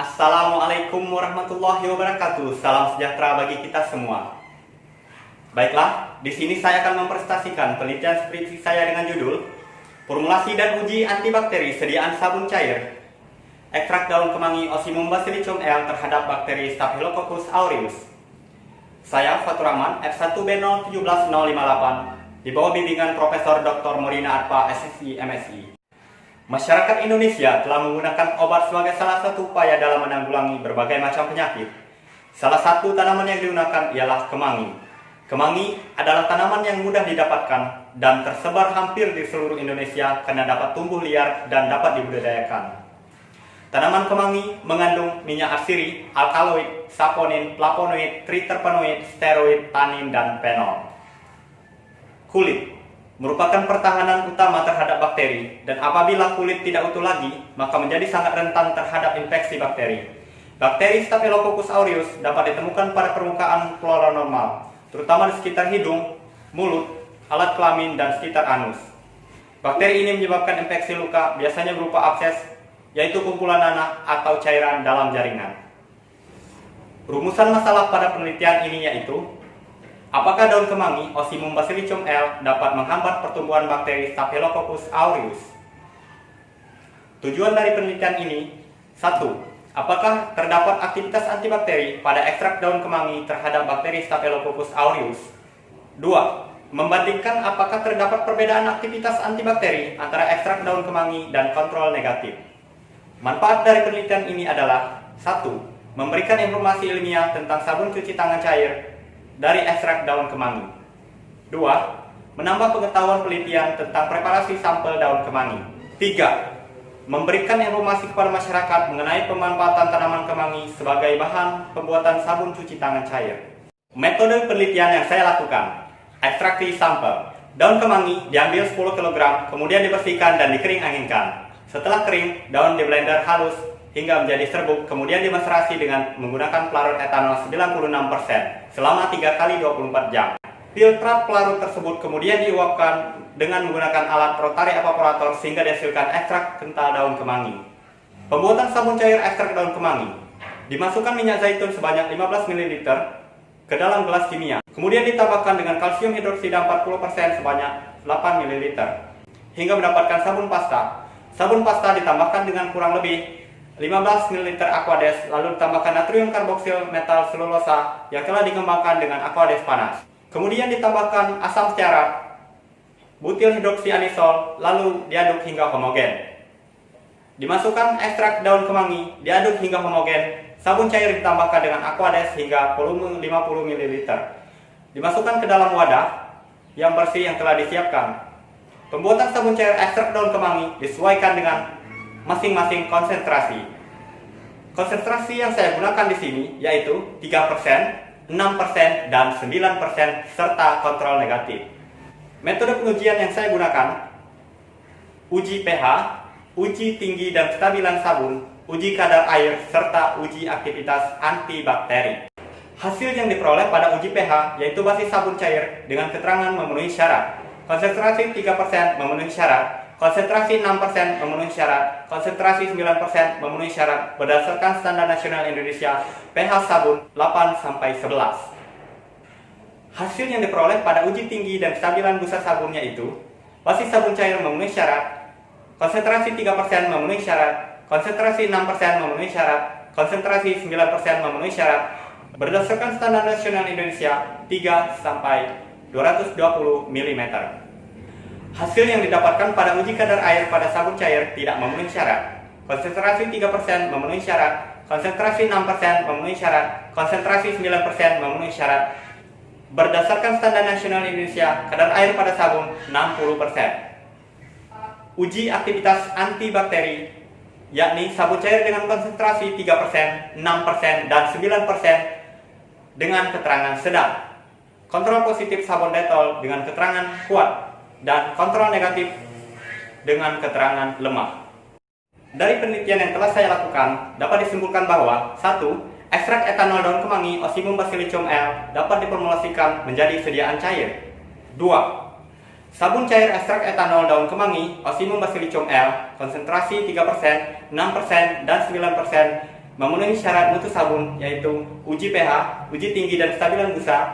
Assalamualaikum warahmatullahi wabarakatuh. Salam sejahtera bagi kita semua. Baiklah, di sini saya akan mempresentasikan penelitian skripsi saya dengan judul Formulasi dan Uji Antibakteri Sediaan Sabun Cair Ekstrak Daun Kemangi Osimum basilicum L terhadap bakteri Staphylococcus aureus. Saya Fatur Rahman, F1B017058, di bawah bimbingan Profesor Dr. Morina Arpa, SSI, MSI. Masyarakat Indonesia telah menggunakan obat sebagai salah satu upaya dalam menanggulangi berbagai macam penyakit. Salah satu tanaman yang digunakan ialah kemangi. Kemangi adalah tanaman yang mudah didapatkan dan tersebar hampir di seluruh Indonesia karena dapat tumbuh liar dan dapat dibudidayakan. Tanaman kemangi mengandung minyak arsiri, alkaloid, saponin, flavonoid, triterpenoid, steroid, tanin, dan fenol. Kulit merupakan pertahanan utama terhadap bakteri, dan apabila kulit tidak utuh lagi, maka menjadi sangat rentan terhadap infeksi bakteri. Bakteri Staphylococcus aureus dapat ditemukan pada permukaan flora normal, terutama di sekitar hidung, mulut, alat kelamin, dan sekitar anus. Bakteri ini menyebabkan infeksi luka, biasanya berupa abses, yaitu kumpulan nanah atau cairan dalam jaringan. Rumusan masalah pada penelitian ini yaitu: apakah daun kemangi Osimum basilicum L dapat menghambat pertumbuhan bakteri Staphylococcus aureus? Tujuan dari penelitian ini: 1. Apakah terdapat aktivitas antibakteri pada ekstrak daun kemangi terhadap bakteri Staphylococcus aureus? 2. Membandingkan apakah terdapat perbedaan aktivitas antibakteri antara ekstrak daun kemangi dan kontrol negatif. Manfaat dari penelitian ini adalah: 1. Memberikan informasi ilmiah tentang sabun cuci tangan cair dari ekstrak daun kemangi. 2. Menambah pengetahuan penelitian tentang preparasi sampel daun kemangi. 3. Memberikan informasi kepada masyarakat mengenai pemanfaatan tanaman kemangi sebagai bahan pembuatan sabun cuci tangan cair. Metode penelitian yang saya lakukan: ekstraksi sampel. Daun kemangi diambil 10 kg, kemudian dibersihkan dan dikering anginkan. Setelah kering, daun di blender halus hingga menjadi serbuk, kemudian dimaserasi dengan menggunakan pelarut etanol 96% selama 3 kali 24 jam. Filtrat pelarut tersebut kemudian diuapkan dengan menggunakan alat rotary evaporator sehingga dihasilkan ekstrak kental daun kemangi. Pembuatan sabun cair ekstrak daun kemangi: dimasukkan minyak zaitun sebanyak 15 ml ke dalam gelas kimia, kemudian ditambahkan dengan kalsium hidroksida 40% sebanyak 8 ml hingga mendapatkan sabun pasta. Sabun pasta ditambahkan dengan kurang lebih 15 ml aquades, lalu ditambahkan natrium karboksil metal selulosa yang telah dikembangkan dengan aquades panas. Kemudian ditambahkan asam stearat, butil hidroksianisol, lalu diaduk hingga homogen. Dimasukkan ekstrak daun kemangi, diaduk hingga homogen. Sabun cair ditambahkan dengan aquades hingga volume 50 ml. Dimasukkan ke dalam wadah yang bersih yang telah disiapkan. Pembuatan sabun cair ekstrak daun kemangi disesuaikan dengan masing-masing konsentrasi. Konsentrasi yang saya gunakan di sini yaitu 3%, 6%, dan 9% serta kontrol negatif. Metode pengujian yang saya gunakan: uji pH, uji tinggi dan kestabilan sabun, uji kadar air, serta uji aktivitas antibakteri. Hasil yang diperoleh pada uji pH yaitu basis sabun cair dengan keterangan memenuhi syarat. Konsentrasi 3% memenuhi syarat, konsentrasi 6% memenuhi syarat, konsentrasi 9% memenuhi syarat berdasarkan Standar Nasional Indonesia pH sabun 8-11. Hasil yang diperoleh pada uji tinggi dan kestabilan busa sabunnya itu: basis sabun cair memenuhi syarat, konsentrasi 3% memenuhi syarat, konsentrasi 6% memenuhi syarat, konsentrasi 9% memenuhi syarat berdasarkan Standar Nasional Indonesia 3-220 mm. Hasil yang didapatkan pada uji kadar air pada sabun cair tidak memenuhi syarat. Konsentrasi 3% memenuhi syarat, konsentrasi 6% memenuhi syarat, konsentrasi 9% memenuhi syarat. Berdasarkan Standar Nasional Indonesia, kadar air pada sabun 60%. Uji aktivitas antibakteri, yakni sabun cair dengan konsentrasi 3%, 6%, dan 9% dengan keterangan sedang. Kontrol positif sabun Dettol dengan keterangan kuat, dan kontrol negatif dengan keterangan lemah. Dari penelitian yang telah saya lakukan, dapat disimpulkan bahwa: 1. Ekstrak etanol daun kemangi Osimum basilicum L dapat diformulasikan menjadi sediaan cair. 2. Sabun cair ekstrak etanol daun kemangi Osimum basilicum L konsentrasi 3%, 6%, dan 9% memenuhi syarat mutu sabun yaitu uji pH, uji tinggi dan stabilan busa,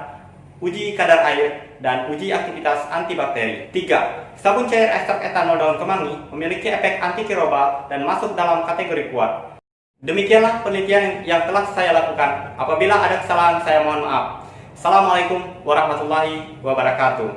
uji kadar air, dan uji aktivitas antibakteri. 3. Sabun cair ekstrak etanol daun kemangi memiliki efek antimikroba dan masuk dalam kategori kuat. Demikianlah penelitian yang telah saya lakukan. Apabila ada kesalahan, saya mohon maaf. Assalamualaikum warahmatullahi wabarakatuh.